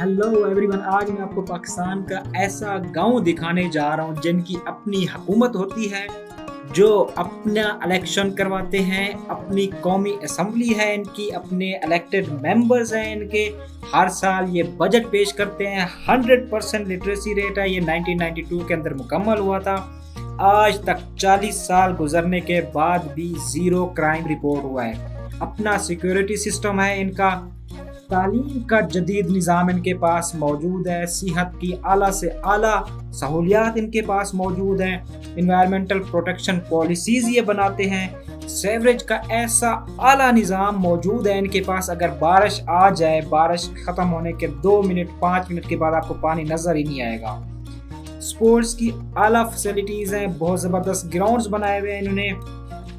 Hello everyone, आज मैं आपको पाकिस्तान का ऐसा गांव दिखाने जा रहा हूं जिनकी अपनी हुकूमत होती है, जो अपना इलेक्शन करवाते हैं, अपनी कौमी असम्बली है इनकी, अपने इलेक्टेड मेंबर्स हैं इनके। हर साल ये बजट पेश करते हैं। 100% लिटरेसी रेट है, ये 1992 के अंदर मुकम्मल हुआ था। आज तक 40 साल गुजरने के बाद भी जीरो क्राइम रिपोर्ट हुआ है। अपना सिक्योरिटी सिस्टम है इनका। तालीम का जदीद निज़ाम इनके पास मौजूद है। सेहत की आला से आला सहूलियात इनके पास मौजूद हैं। इन्वायरमेंटल प्रोटेक्शन पॉलिसीज़ ये बनाते हैं। सेवरेज का ऐसा आला निज़ाम मौजूद है इनके पास। अगर बारिश आ जाए, बारिश ख़त्म होने के 2 मिनट 5 मिनट के बाद आपको पानी नज़र ही नहीं आएगा। स्पोर्ट्स की आला फैसिलिटीज़ हैं, बहुत ज़बरदस्त ग्राउंड्स बनाए हुए हैं इन्होंने।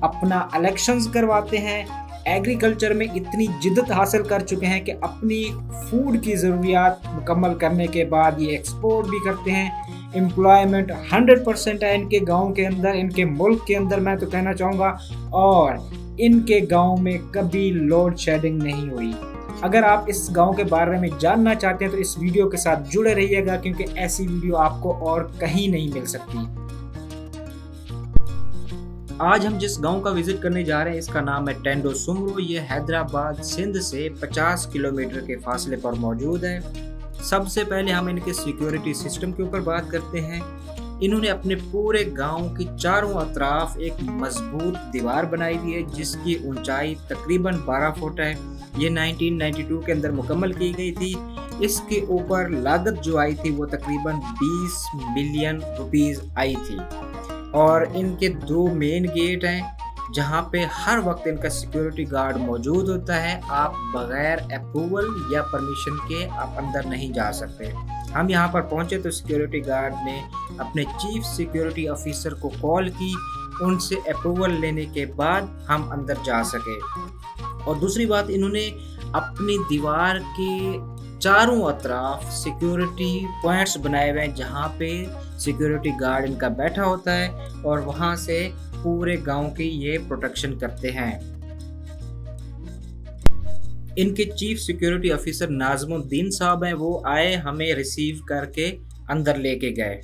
अपना इलेक्शंस करवाते हैं। एग्रीकल्चर में इतनी जिद्दत हासिल कर चुके हैं कि अपनी फूड की ज़रूरियात मुकम्मल करने के बाद ये एक्सपोर्ट भी करते हैं। एम्प्लॉयमेंट 100% है इनके गांव के अंदर, इनके मुल्क के अंदर, मैं तो कहना चाहूँगा। और इनके गांव में कभी लोड शेडिंग नहीं हुई। अगर आप इस गांव के बारे में जानना चाहते हैं तो इस वीडियो के साथ जुड़े रहिएगा, क्योंकि ऐसी वीडियो आपको और कहीं नहीं मिल सकती। आज हम जिस गांव का विजिट करने जा रहे हैं इसका नाम है टेंडो सुमरो। ये हैदराबाद सिंध से 50 किलोमीटर के फासले पर मौजूद है। सबसे पहले हम इनके सिक्योरिटी सिस्टम के ऊपर बात करते हैं। इन्होंने अपने पूरे गांव की चारों अतराफ एक मजबूत दीवार बनाई हुई है जिसकी ऊंचाई तकरीबन 12 फुट है। ये 1992 के अंदर मुकम्मल की गई थी। इसके ऊपर लागत जो आई थी वो तकरीबन 20 मिलियन रुपीस आई थी। और इनके 2 मेन गेट हैं जहां पे हर वक्त इनका सिक्योरिटी गार्ड मौजूद होता है। आप बगैर अप्रूवल या परमिशन के आप अंदर नहीं जा सकते। हम यहां पर पहुंचे तो सिक्योरिटी गार्ड ने अपने चीफ सिक्योरिटी ऑफिसर को कॉल की। उनसे अप्रूवल लेने के बाद हम अंदर जा सके। और दूसरी बात, इन्होंने अपनी दीवार के चारों अतराफ सिक्योरिटी पॉइंट्स बनाए हुए हैं जहाँ पे सिक्योरिटी गार्ड इनका बैठा होता है और वहाँ से पूरे गांव की ये प्रोटेक्शन करते हैं। इनके चीफ सिक्योरिटी ऑफिसर नाजमुद्दीन साहब हैं, वो आए, हमें रिसीव करके अंदर लेके गए।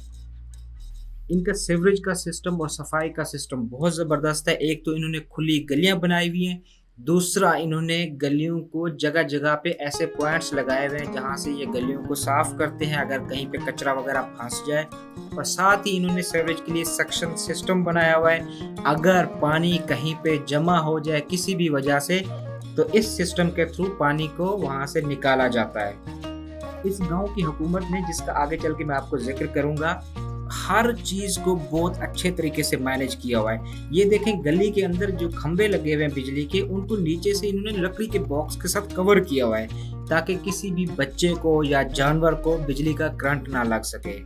इनका सीवरेज का सिस्टम और सफाई का सिस्टम बहुत ज़बरदस्त है। एक तो इन्होंने खुली गलियां बनाई हुई हैं, दूसरा इन्होंने गलियों को जगह जगह पे ऐसे पॉइंट्स लगाए हुए हैं जहां से ये गलियों को साफ करते हैं अगर कहीं पे कचरा वगैरह फंस जाए। और साथ ही इन्होंने सीवरेज के लिए सक्शन सिस्टम बनाया हुआ है। अगर पानी कहीं पे जमा हो जाए किसी भी वजह से तो इस सिस्टम के थ्रू पानी को वहां से निकाला जाता है। इस गांव की हुकूमत ने, जिसका आगे चल के मैं आपको जिक्र करूंगा, हर चीज को बहुत अच्छे तरीके से मैनेज किया हुआ है। ये देखें, गली के अंदर जो खंबे लगे हुए हैं बिजली के, उनको नीचे से इन्होंने लकड़ी के बॉक्स के साथ कवर किया हुआ है ताकि किसी भी बच्चे को या जानवर को बिजली का करंट ना लग सके।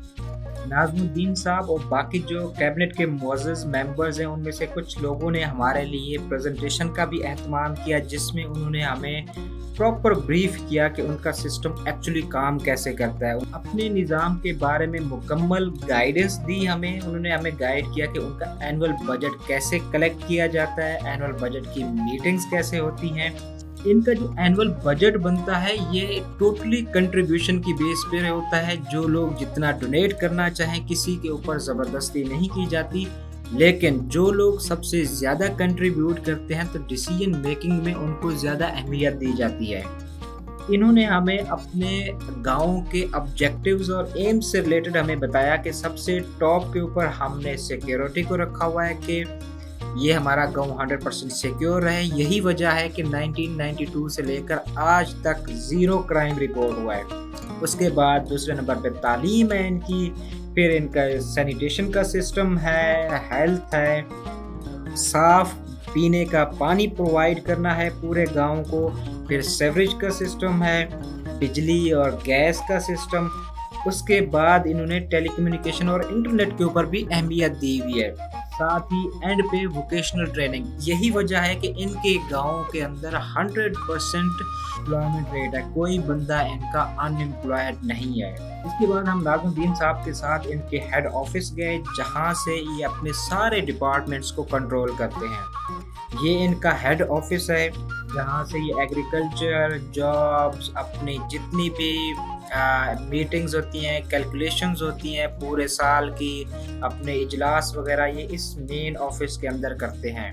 नाजमुद्दीन साहब और बाकी जो कैबिनेट के मुअज़्ज़ज़ मेंबर्स हैं उनमें से कुछ लोगों ने हमारे लिए प्रेजेंटेशन का भी एहतमाम किया, जिसमें उन्होंने हमें प्रॉपर ब्रीफ किया कि उनका सिस्टम एक्चुअली काम कैसे करता है। अपने निज़ाम के बारे में मुकम्मल गाइडेंस दी हमें। उन्होंने हमें गाइड किया कि उनका एनुअल बजट कैसे कलेक्ट किया जाता है, एनुअल बजट की मीटिंग्स कैसे होती हैं। इनका जो एनुअल बजट बनता है ये टोटली कंट्रीब्यूशन की बेस पे होता है। जो लोग जितना डोनेट करना चाहें, किसी के ऊपर ज़बरदस्ती नहीं की जाती, लेकिन जो लोग सबसे ज़्यादा कंट्रीब्यूट करते हैं तो डिसीजन मेकिंग में उनको ज़्यादा अहमियत दी जाती है। इन्होंने हमें अपने गांव के ऑब्जेक्टिव्स और एम्स से रिलेटेड हमें बताया कि सबसे टॉप के ऊपर हमने सिक्योरिटी को रखा हुआ है कि ये हमारा गांव 100% सिक्योर है। यही वजह है कि 1992 से लेकर आज तक जीरो क्राइम रिपोर्ट हुआ है। उसके बाद दूसरे नंबर पे तालीम है इनकी, फिर इनका सैनिटेशन का सिस्टम है, हेल्थ है, साफ पीने का पानी प्रोवाइड करना है पूरे गांव को, फिर सेवरेज का सिस्टम है, बिजली और गैस का सिस्टम। उसके बाद इन्होंने टेलीकम्युनिकेशन और इंटरनेट के ऊपर भी अहमियत दी हुई है। साथ ही एंड पे वोकेशनल ट्रेनिंग। यही वजह है कि इनके गाँव के अंदर 100% एम्प्लॉयमेंट रेट है, कोई बंदा इनका अनएम्प्लॉयड नहीं है। इसके बाद हम नाज़मुद्दीन साहब के साथ इनके हेड ऑफिस गए जहां से ये अपने सारे डिपार्टमेंट्स को कंट्रोल करते हैं। ये इनका हेड ऑफिस है जहां से ये एग्रीकल्चर, जॉब्स, अपनी जितनी भी मीटिंग्स होती हैं, कैलकुलेशंस होती हैं पूरे साल की, अपने इजलास वगैरह ये इस मेन ऑफिस के अंदर करते हैं।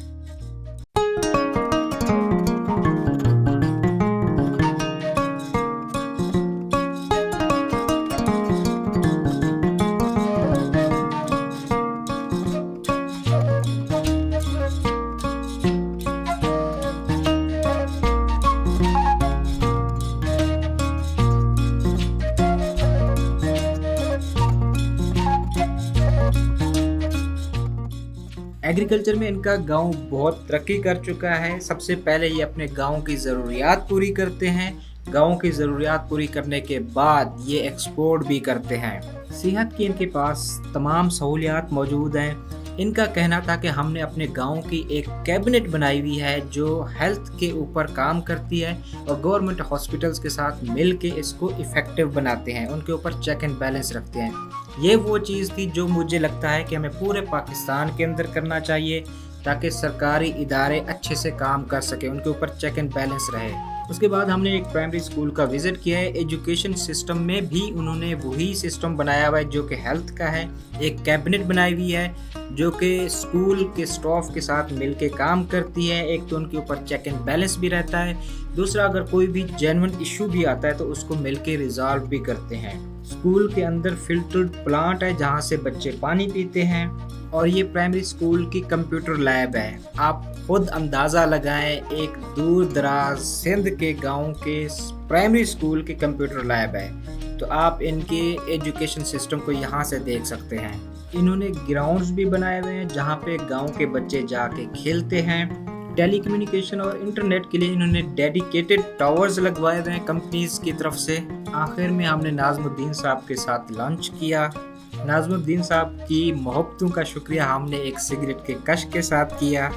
एग्रीकल्चर में इनका गांव बहुत तरक्की कर चुका है। सबसे पहले ये अपने गांव की ज़रूरियात पूरी करते हैं, गांव की ज़रूरियात पूरी करने के बाद ये एक्सपोर्ट भी करते हैं। सेहत की इनके पास तमाम सहूलियात मौजूद हैं। इनका कहना था कि हमने अपने गांव की एक कैबिनेट बनाई हुई है जो हेल्थ के ऊपर काम करती है और गवर्नमेंट हॉस्पिटल्स के साथ मिल के इसको इफ़ेक्टिव बनाते हैं, उनके ऊपर चेक एंड बैलेंस रखते हैं। ये वो चीज़ थी जो मुझे लगता है कि हमें पूरे पाकिस्तान के अंदर करना चाहिए ताकि सरकारी इदारे अच्छे से काम कर सके, उनके ऊपर चेक एंड बैलेंस रहे। उसके बाद हमने एक प्राइमरी स्कूल का विज़िट किया है। एजुकेशन सिस्टम में भी उन्होंने वही सिस्टम बनाया हुआ है जो कि हेल्थ का है। एक कैबिनेट बनाई हुई है जो कि स्कूल के स्टाफ के साथ मिलके काम करती है। एक तो उनके ऊपर चेक एंड बैलेंस भी रहता है, दूसरा अगर कोई भी जेन्युइन इशू भी आता है तो उसको मिलके रिजॉल्व भी करते हैं। स्कूल के अंदर फिल्टर्ड प्लांट है जहाँ से बच्चे पानी पीते हैं और ये प्राइमरी स्कूल की कंप्यूटर लैब है। आप खुद अंदाज़ा लगाएं, एक दूर दराज सिंध के गांव के प्राइमरी स्कूल की कंप्यूटर लैब है, तो आप इनके एजुकेशन सिस्टम को यहाँ से देख सकते हैं। इन्होंने ग्राउंड्स भी बनाए हुए हैं जहाँ पे गांव के बच्चे जाके खेलते हैं। टेली कम्युनिकेशन और इंटरनेट के लिए इन्होंने डेडिकेटेड टावर्स लगवाए हुए हैं कंपनीज की तरफ से। आखिर में हमने नाज़मुद्दीन साहब के साथ लंच किया। नाज़मुद्दीन साहब की मोहब्बतों का शुक्रिया हमने एक सिगरेट के कश के साथ किया।